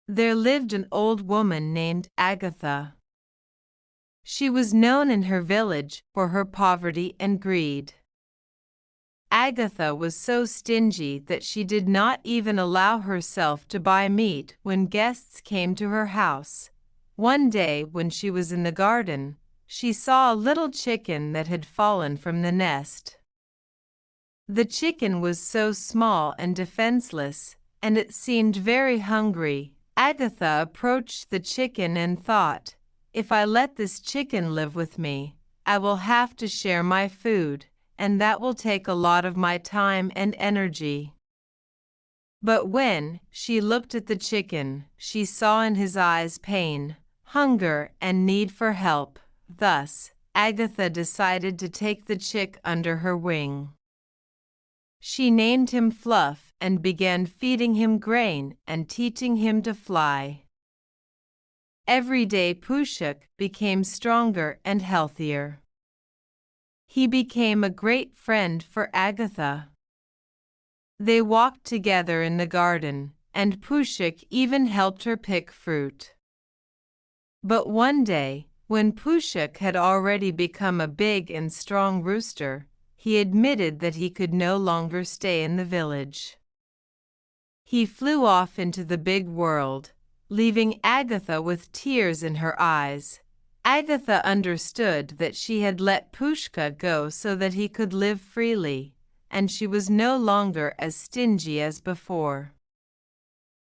there lived an old woman named Agatha. She was known in her village for her poverty and greed. Agatha was so stingy that she did not even allow herself to buy meat when guests came to her house. One day when she was in the garden, she saw a little chicken that had fallen from the nest. The chicken was so small and defenseless, and it seemed very hungry. Agatha approached the chicken and thought, "If I let this chicken live with me, I will have to share my food, and that will take a lot of my time and energy." But when she looked at the chicken, she saw in his eyes pain, hunger, and need for help. Thus, Agatha decided to take the chick under her wing. She named him Fluff and began feeding him grain and teaching him to fly. Every day P'ushuk became stronger and healthier. He became a great friend for Agatha. They walked together in the garden, and P'ushuk even helped her pick fruit. But one day, when P'ushuk had already become a big and strong rooster, he admitted that he could no longer stay in the village. He flew off into the big world, leaving Agatha with tears in her eyes. Agatha understood that she had let P'ushuk go so that he could live freely, and she was no longer as stingy as before.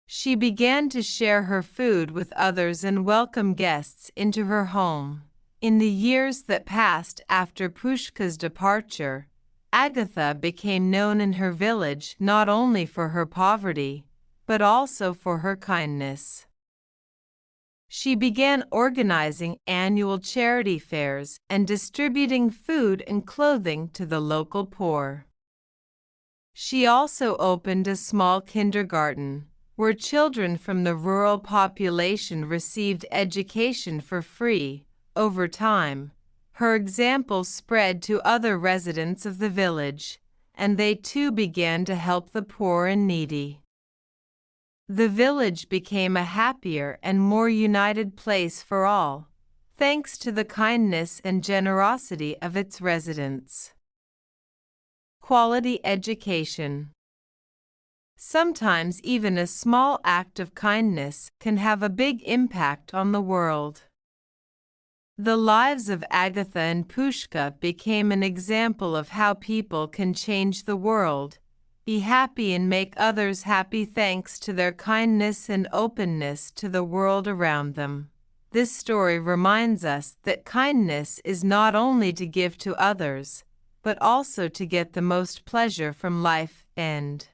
She began to share her food with others and welcome guests into her home. In the years that passed after P'ushuk's departure, Agatha became known in her village not only for her poverty, but also for her kindness. She began organizing annual charity fairs and distributing food and clothing to the local poor. She also opened a small kindergarten, where children from the rural population received education for free. Over time, her example spread to other residents of the village, and they too began to help the poor and needy. The village became a happier and more united place for all, thanks to the kindness and generosity of its residents. Quality education. Sometimes even a small act of kindness can have a big impact on the world. The lives of Agatha and P'ushuk became an example of how people can change the world, be happy and make others happy thanks to their kindness and openness to the world around them. This story reminds us that kindness is not only to give to others, but also to get the most pleasure from life. End.